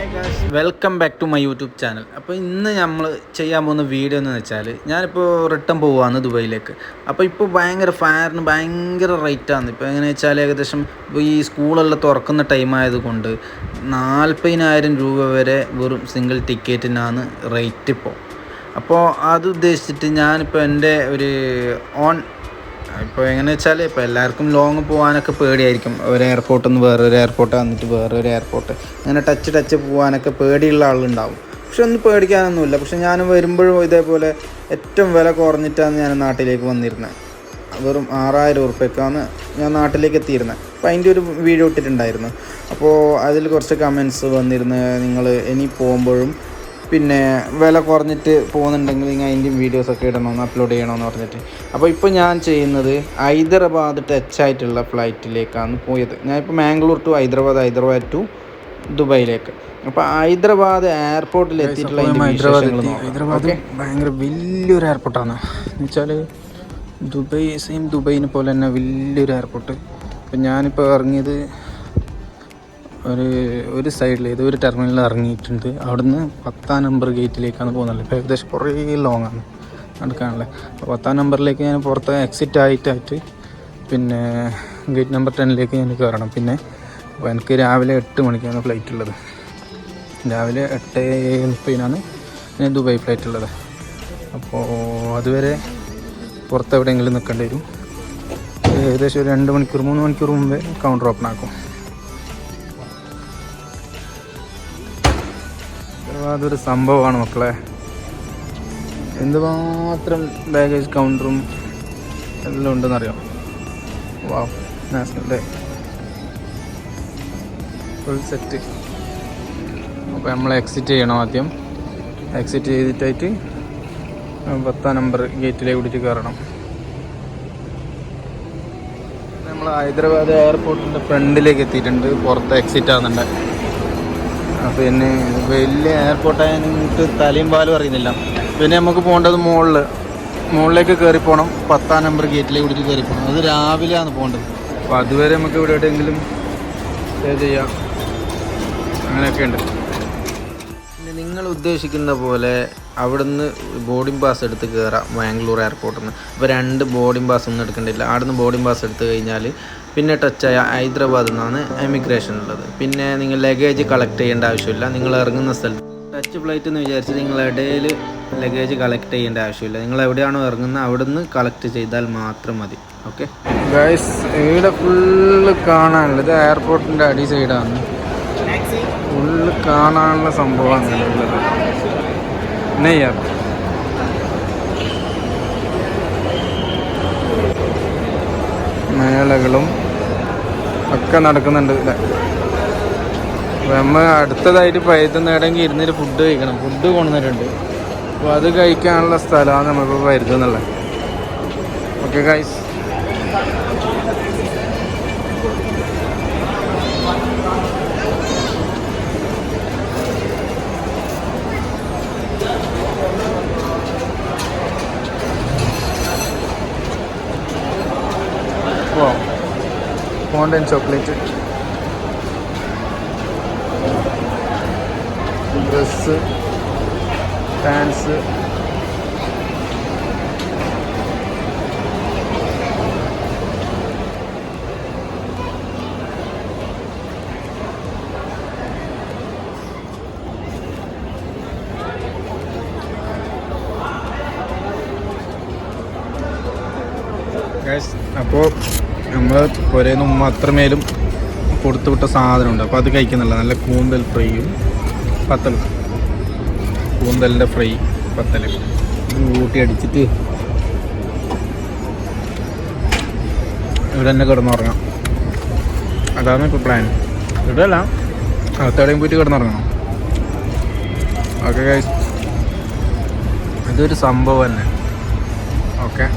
Hi guys, welcome back to my YouTube channel. അപ്പോൾ ഇന്ന് നമ്മൾ ചെയ്യാൻ പോകുന്ന വീഡിയോ എന്ന് വെച്ചാൽ ഞാനിപ്പോൾ റിട്ടേൺ പോവുകയാണ് ദുബൈയിലേക്ക്. അപ്പോൾ ഇപ്പോൾ ഫയറിന് ഭയങ്കര റേറ്റാണ്. ഇപ്പോൾ എങ്ങനെയാ വെച്ചാൽ ഏകദേശം ഈ സ്കൂളെല്ലാം തുറക്കുന്ന ടൈം ആയതുകൊണ്ട് 40,000 രൂപ വരെ വെറും സിംഗിൾ ടിക്കറ്റിനാണ് റേറ്റ് ഇപ്പോൾ. അപ്പോൾ അത് ഉദ്ദേശിച്ചിട്ട് ഞാനിപ്പോൾ എൻ്റെ ഒരു ഇപ്പോൾ എങ്ങനെയാ വെച്ചാൽ ഇപ്പോൾ എല്ലാവർക്കും ലോങ് പോകാനൊക്കെ പേടിയായിരിക്കും. ഒരു എയർപോർട്ടിൽ നിന്ന് വേറൊരു എയർപോർട്ട് വന്നിട്ട് വേറൊരു എയർപോർട്ട് അങ്ങനെ ടച്ച് പോകാനൊക്കെ പേടിയുള്ള ആളുണ്ടാവും. പക്ഷെ ഒന്നും പേടിക്കാനൊന്നുമില്ല. പക്ഷെ ഞാൻ വരുമ്പോഴും ഇതേപോലെ ഏറ്റവും വില കുറഞ്ഞിട്ടാണ് ഞാൻ നാട്ടിലേക്ക് വന്നിരുന്നത്. വെറും 6,000 ഉറുപ്പ്യക്കാണ് ഞാൻ നാട്ടിലേക്ക് എത്തിയിരുന്നത്. അപ്പോൾ അതിൻ്റെ ഒരു വീഡിയോ ഇട്ടിട്ടുണ്ടായിരുന്നു. അപ്പോൾ അതിൽ കുറച്ച് കമൻറ്റ്സ് വന്നിരുന്നു, നിങ്ങൾ ഇനി പോകുമ്പോഴും പിന്നെ വില കുറഞ്ഞിട്ട് പോകുന്നുണ്ടെങ്കിൽ നിങ്ങൾ അതിൻ്റെയും വീഡിയോസൊക്കെ ഇടണമെന്ന് അപ്ലോഡ് ചെയ്യണമെന്ന് പറഞ്ഞിട്ട്. അപ്പോൾ ഇപ്പോൾ ഞാൻ ചെയ്യുന്നത് ഹൈദരാബാദ് ടച്ച് ആയിട്ടുള്ള ഫ്ലൈറ്റിലേക്കാണ് പോയത്. ഞാനിപ്പോൾ മാംഗ്ലൂർ ടു ഹൈദരാബാദ് ടു ദുബൈയിലേക്ക്. അപ്പോൾ ഹൈദരാബാദ് എയർപോർട്ടിൽ എത്തിയിട്ടുള്ള ഹൈദരാബാദ് ഭയങ്കര വലിയൊരു എയർപോർട്ടാണ്. എന്ന് വെച്ചാൽ ദുബൈനെ പോലെ തന്നെ വലിയൊരു എയർപോർട്ട്. അപ്പം ഞാനിപ്പോൾ ഇറങ്ങിയത് ഒരു സൈഡിൽ ഒരു ടെർമിനലിൽ ഇറങ്ങിയിട്ടുണ്ട്. അവിടുന്ന് 10ാം നമ്പർ ഗേറ്റിലേക്കാണ് പോകുന്നത്. ഇപ്പോൾ ഏകദേശം കുറേ ലോങ്ങാണ് നടക്കാനുള്ളത്. അപ്പോൾ 10ാം നമ്പറിലേക്ക് ഞാൻ പുറത്ത് എക്സിറ്റ് ആയിട്ട് പിന്നെ ഗേറ്റ് നമ്പർ 10ലേക്ക് ഞാൻ കയറണം. പിന്നെ അപ്പോൾ എനിക്ക് രാവിലെ 8 മണിക്കാണ് ഫ്ലൈറ്റ് ഉള്ളത്. രാവിലെ 8:30 ഞാൻ ദുബായ് ഫ്ലൈറ്റ് ഉള്ളത്. അപ്പോൾ അതുവരെ പുറത്ത് എവിടെയെങ്കിലും നിൽക്കേണ്ടി വരും. ഏകദേശം ഒരു 2 മണിക്കൂർ 3 മണിക്കൂർ മുമ്പേ കൗണ്ടർ ഓപ്പൺ ആക്കും. അതൊരു സംഭവമാണ് മക്കളെ. എന്തുമാത്രം ബാഗേജ് കൗണ്ടറും എല്ലാം ഉണ്ടെന്നറിയാം. വാവ്, നാഷണൽ ഡേ ഫുൾ സെറ്റ്. അപ്പോൾ നമ്മൾ എക്സിറ്റ് ചെയ്യണം. ആദ്യം എക്സിറ്റ് ചെയ്തിട്ടായിട്ട് 10ാം നമ്പർ ഗേറ്റിലേക്ക് കൂടിയിട്ട് കയറണം. നമ്മൾ ഹൈദരാബാദ് എയർപോർട്ടിൻ്റെ ഫ്രണ്ടിലേക്ക് എത്തിയിട്ടുണ്ട്. പുറത്ത് എക്സിറ്റ് ആകുന്നുണ്ട്. പിന്നെ വലിയ എയർപോർട്ടായ നിങ്ങൾക്ക് തലയും പാലും അറിയുന്നില്ല. പിന്നെ നമുക്ക് പോകേണ്ടത് മുകളിലേക്ക് കയറി പോകണം. 10ാം നമ്പർ ഗേറ്റിലേക്ക് കൂടി കയറി പോകണം. അത് രാവിലെയാണ് പോകേണ്ടത്. അപ്പോൾ അതുവരെ നമുക്ക് ഇവിടെ എവിടെയെങ്കിലും സ്റ്റേ ചെയ്യാം. അങ്ങനെയൊക്കെ ഉണ്ട്. പിന്നെ നിങ്ങൾ ഉദ്ദേശിക്കുന്ന പോലെ അവിടുന്ന് ബോർഡിംഗ് പാസ് എടുത്ത് കയറാം മാംഗ്ലൂർ എയർപോർട്ടിൽ നിന്ന്. അപ്പോൾ 2 ബോർഡിംഗ് പാസ് ഒന്നും എടുക്കേണ്ടില്ല. അവിടുന്ന് ബോർഡിംഗ് പാസ് എടുത്ത് കഴിഞ്ഞാൽ പിന്നെ ടച്ചായ ഹൈദരാബാദിൽ നിന്നാണ് എമിഗ്രേഷൻ ഉള്ളത്. പിന്നെ നിങ്ങൾ ലഗേജ് കളക്ട് ചെയ്യേണ്ട ആവശ്യമില്ല. നിങ്ങൾ ഇറങ്ങുന്ന സ്ഥലത്ത് ടച്ച് ഫ്ലൈറ്റ് എന്ന് വിചാരിച്ച് നിങ്ങൾ ഇടയിൽ ലഗേജ് കളക്ട് ചെയ്യേണ്ട ആവശ്യമില്ല. നിങ്ങൾ എവിടെയാണോ ഇറങ്ങുന്നത് അവിടുന്ന് കളക്ട് ചെയ്താൽ മാത്രം മതി. ഓക്കെ ഗൈസ്, ഇവിടെ ഫുള്ള് കാണാനുള്ളത് എയർപോർട്ടിൻ്റെ അടി സൈഡാണ്. ഫുള്ള് കാണാനുള്ള സംഭവമാണ് ഉള്ളത്. നെയ്യാർ മേളകളും ഒക്കെ നടക്കുന്നുണ്ട് ഇവിടെ. അപ്പോൾ നമ്മൾ അടുത്തതായിട്ട് പരുത്തുന്നിടമെങ്കിൽ ഇരുന്നിട്ട് ഫുഡ് കഴിക്കണം. ഫുഡ് കൊണ്ടുവന്നിട്ടുണ്ട്. അപ്പോൾ അത് കഴിക്കാനുള്ള സ്ഥലമാണ് നമ്മളിപ്പോൾ പരുത്തുന്നുള്ളത്. Okay guys, fondant chocolate, dress, pants, അപ്പോൾ നമ്മൾ പുരേന്ന് മാത്രമേലും കൊടുത്തുവിട്ട സാധനമുണ്ട്. അപ്പോൾ അത് കഴിക്കുന്നില്ല. നല്ല കൂന്തൽ ഫ്രൈയും പത്തലും, കൂന്തലിൻ്റെ ഫ്രൈ പത്തൽ കൂട്ടി അടിച്ചിട്ട് ഇവിടെ തന്നെ കിടന്നുറങ്ങാം. അതാണ് ഇപ്പോൾ പ്ലാൻ. ഇവിടെ അല്ല, അകത്തെവിടെയും പോയിട്ട് കിടന്നുറങ്ങണം. ഓക്കെ ഗൈസ്, ഇതൊരു സംഭവം തന്നെ. ഓക്കെ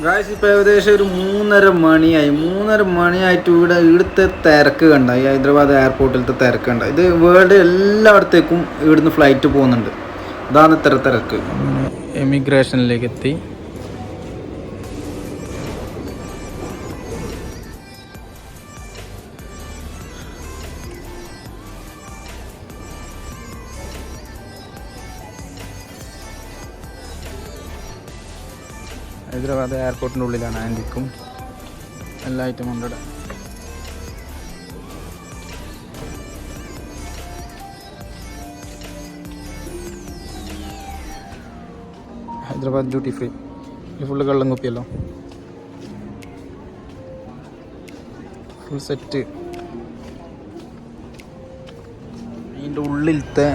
ഗായ്സ്, ഇപ്പോൾ ഏകദേശം ഒരു 3:30 മണിയായി. 3:30 മണിയായിട്ട് ഇവിടുത്തെ തിരക്ക് കണ്ട, ഈ ഹൈദരാബാദ് എയർപോർട്ടിലത്തെ തിരക്ക് കണ്ട. ഇത് വേൾഡ് എല്ലായിടത്തേക്കും ഇവിടുന്ന് ഫ്ലൈറ്റ് പോകുന്നുണ്ട്. ഇതാണ് ഇത്ര തിരക്ക്. എമിഗ്രേഷനിലേക്ക് എത്തി. ഹൈദരാബാദ് എയർപോർട്ടിൻ്റെ ഉള്ളിലാണ്. ആൻറ്റിക്കും എല്ലാ ഐറ്റമും ഉണ്ട് ഇവിടെ. Hyderabad duty free. ഇത് ഫുള്ള് കള്ളം കുപ്പിയല്ലോ, ഫുൾ സെറ്റ്. ഇതിൻ്റെ ഉള്ളിലത്തെ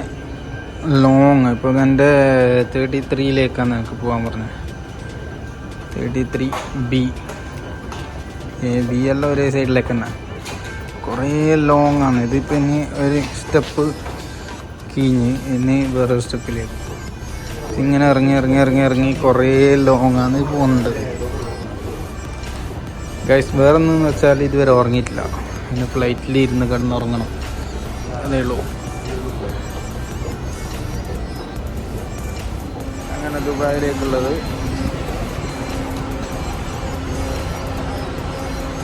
ലോങ് ഇപ്പോൾ എൻ്റെ 33ലേക്കാണ് എനിക്ക് പോകാൻ പറഞ്ഞത്. 33B ബി എല്ലാം ഒരേ സൈഡിലേക്ക് തന്നെ. കുറേ ലോങ് ആണ്. ഇതിപ്പോൾ ഇനി ഒരു സ്റ്റെപ്പ് കീഞ്ഞ് ഇനി വേറൊരു സ്റ്റെപ്പിലേക്ക് ഇങ്ങനെ ഇറങ്ങി കുറേ ലോങ് ആണ് പോകുന്നുണ്ട്. ഗൈസ് വേറെ ഒന്നെന്ന് വെച്ചാൽ ഇതുവരെ ഉറങ്ങിയിട്ടില്ല. പിന്നെ ഫ്ലൈറ്റിൽ ഇരുന്ന് കിടന്നുറങ്ങണം, അതേ ഉള്ളൂ. അങ്ങനെ ദുബായിലേക്കുള്ളത്.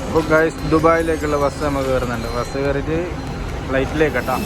അപ്പോൾ ഗൈസ് ദുബായിലേക്കുള്ള ബസ് നമുക്ക് കയറുന്നുണ്ട്. ബസ് കയറിയിട്ട് ഫ്ലൈറ്റിലേക്ക് കേട്ടോ.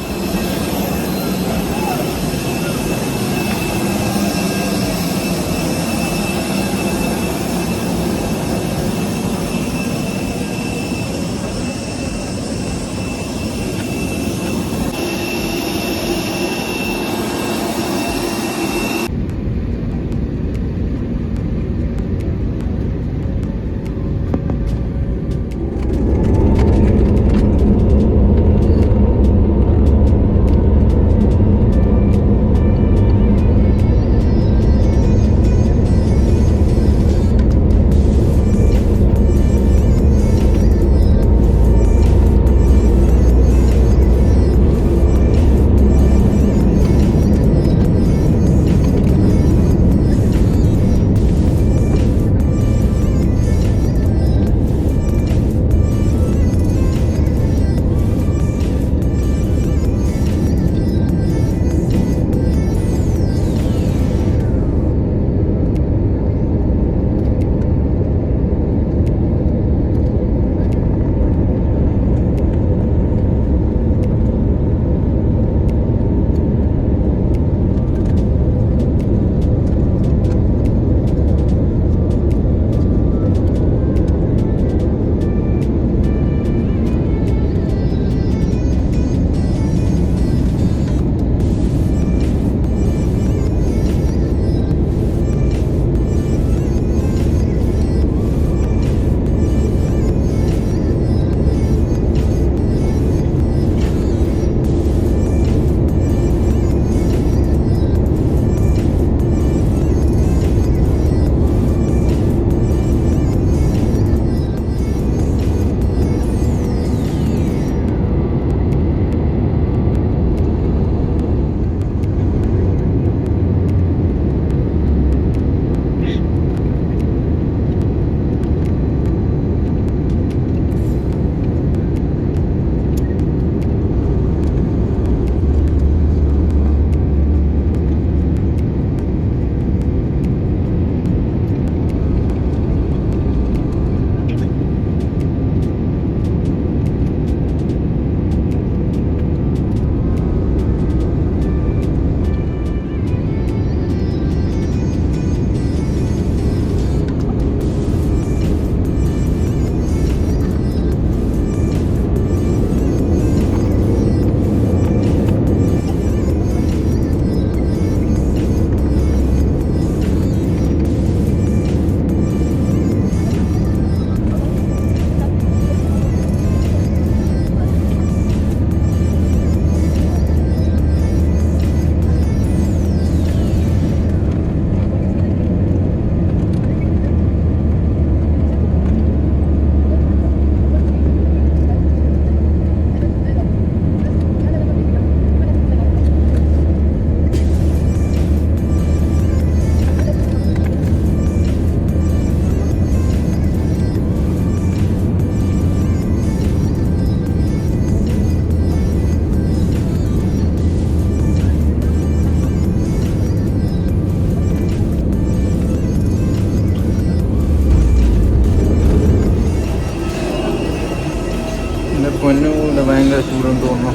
പൊന്നുകൂടെ ഭയങ്കര ചൂടെന്ന് തോന്നുന്നു.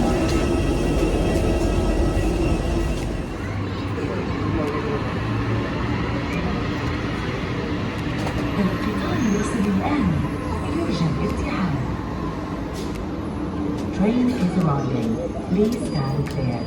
train is arriving. Please stand clear.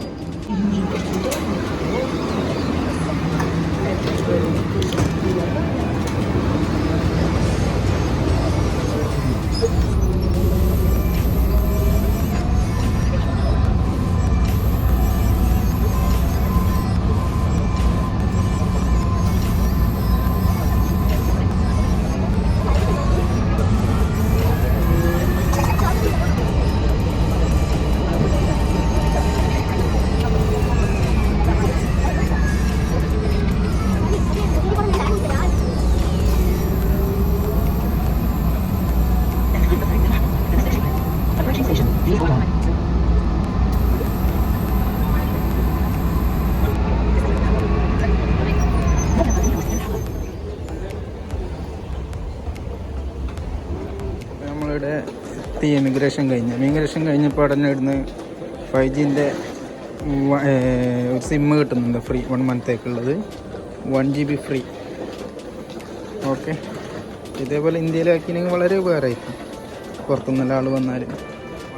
Approaching station. Please hold on. നമ്മളിവിടെ എത്തി. ഇമിഗ്രേഷൻ കഴിഞ്ഞപ്പോൾ ഉടനെ ഇവിടുന്ന് 5Gൻ്റെ ഒരു സിമ്മ് കിട്ടുന്നുണ്ട് ഫ്രീ 1 മന്ത്തേക്കുള്ളത്. 1 GB free. ഓക്കെ, ഇതേപോലെ ഇന്ത്യയിലാക്കിയെങ്കിൽ വളരെ ഉപകാരമായിരിക്കും പുറത്തുനിന്നുള്ള ആൾ വന്നാൽ.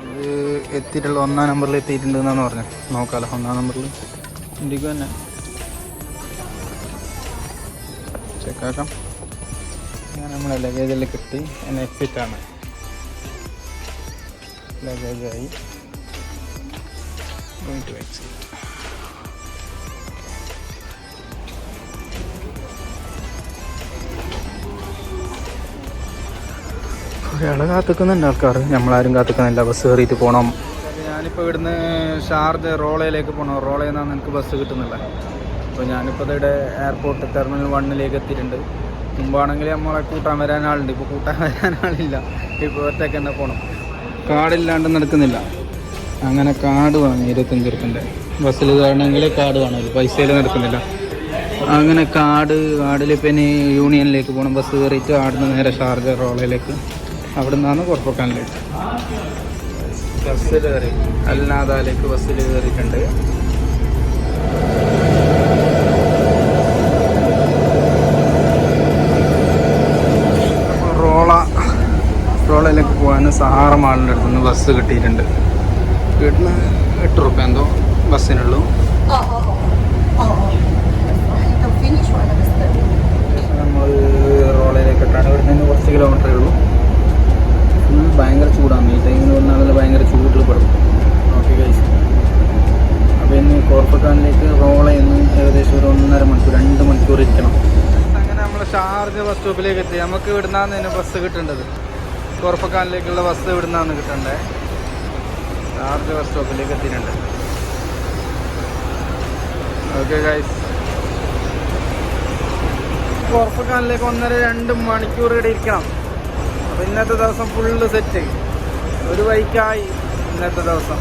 അത് എത്തിയിട്ടുള്ള 1-ാം നമ്പറിൽ എത്തിയിട്ടുണ്ട് എന്നാണ് പറഞ്ഞത്. നോക്കാമല്ലോ, 1-ാം നമ്പറിൽ ഇന്ത്യക്ക് തന്നെ ചെക്കാക്കാം. ഞാൻ നമ്മളെ ലഗേജെല്ലാം കിട്ടി. എന്നെ എക്സിറ്റാണ്. ലഗേജായി going to exit. ഒരാളെ കാത്തിക്കുന്നുണ്ട് ആൾക്കാർ. നമ്മളാരും കാത്തിക്കുന്നില്ല. ബസ് കയറിയിട്ട് പോകണം. ഞാനിപ്പോൾ ഇവിടുന്ന് ഷാർജ റോളയിലേക്ക് പോകണം. റോളയിൽ നിന്നാണ് എനിക്ക് ബസ് കിട്ടുന്നില്ല. അപ്പോൾ ഞാനിപ്പോൾ ഇവിടെ എയർപോർട്ട് ടെർമിനൽ 1 എത്തിയിട്ടുണ്ട്. മുമ്പാണെങ്കിൽ നമ്മളെ കൂട്ടാൻ വരാൻ ആളുണ്ട്. ഇപ്പോൾ കൂട്ടാൻ വരാൻ ആളില്ല. ഇപ്പോൾ ഒറ്റയ്ക്ക് തന്നെ പോകണം. കാർഡില്ലാണ്ട് നടക്കുന്നില്ല. അങ്ങനെ കാർഡ് വാങ്ങി 25 റുപ്യൻ്റെ ബസ്സിൽ കയറണമെങ്കിൽ കാർഡ് വേണമല്ലോ. പൈസയിൽ നടക്കുന്നില്ല. അങ്ങനെ കാർഡിൽ പിന്നെ യൂണിയനിലേക്ക് പോകണം. ബസ് കയറിയിട്ട് അവിടുന്ന് നേരെ ഷാർജ റോളയിലേക്ക്, അവിടെ നിന്നാണ് കുറപ്പക്കാനിലേക്ക്. ബസ്സിൽ കയറി അൽനാദയിലേക്ക് ബസ്സിൽ കയറിയിട്ടുണ്ട്. റോളയിലേക്ക് പോകാൻ സഹാറ മാളിൻ്റെ അടുത്ത് നിന്ന് ബസ് കിട്ടിയിട്ടുണ്ട്. വീട്ടിൽ 8 റുപ്യ എന്തോ ബസ്സിനുള്ളൂ. നമ്മൾ റോളയിലേക്ക് ഇട്ടാണ്. ഇവിടെ നിന്ന് കുറച്ച് കിലോമീറ്ററേ ഉള്ളൂ. ഫുൾ ഭയങ്കര ചൂടാണ്. ഈ ടൈമിൽ വന്നാണെങ്കിൽ ഭയങ്കര ചൂടിൽ പെടും. ഓക്കെ ഗൈസ്, അപ്പോൾ ഇന്ന് കോർപ്പക്കാനിലേക്ക് റോളയിൽ നിന്ന് ഏകദേശം ഒരു 1.5 മണിക്കൂർ 2 മണിക്കൂർ ഇരിക്കണം. അങ്ങനെ നമ്മൾ ഷാർജ ബസ് സ്റ്റോപ്പിലേക്ക് എത്തി. നമുക്ക് ഇവിടുന്നാണ് ഇതിന് ബസ് കിട്ടേണ്ടത്. കോർപ്പക്കാനിലേക്കുള്ള ബസ് ഇവിടുന്നാണ് കിട്ടേണ്ടത്. ഷാർജ ബസ് സ്റ്റോപ്പിലേക്ക് എത്തിയിട്ടുണ്ട്. ഓക്കെ ഗൈസ്, കോർപ്പക്കാനിലേക്ക് 1.5-2 മണിക്കൂർ ഇവിടെ ഇരിക്കണം. അപ്പോൾ ഇന്നത്തെ ദിവസം ഫുള്ള് സെറ്റ്. ഒരു വൈക്കായി ഇന്നത്തെ ദിവസം.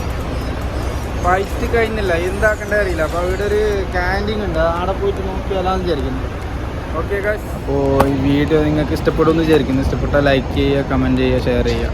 ഫൈറ്റ് കഴിഞ്ഞില്ല, എന്താക്കേണ്ടത് അറിയില്ല. അപ്പോൾ ഇവിടെ ഒരു ക്യാൻറ്റീൻ ഉണ്ട്, അവിടെ പോയിട്ട് നോക്കിയാലാന്ന് വിചാരിക്കുന്നു. ഓക്കെ ഗൈസ്, അപ്പോൾ ഈ വീഡിയോ നിങ്ങൾക്ക് ഇഷ്ടപ്പെടുമെന്ന് വിചാരിക്കുന്നു. ഇഷ്ടപ്പെട്ടാൽ ലൈക്ക് ചെയ്യുക, കമൻറ്റ് ചെയ്യുക, ഷെയർ ചെയ്യുക.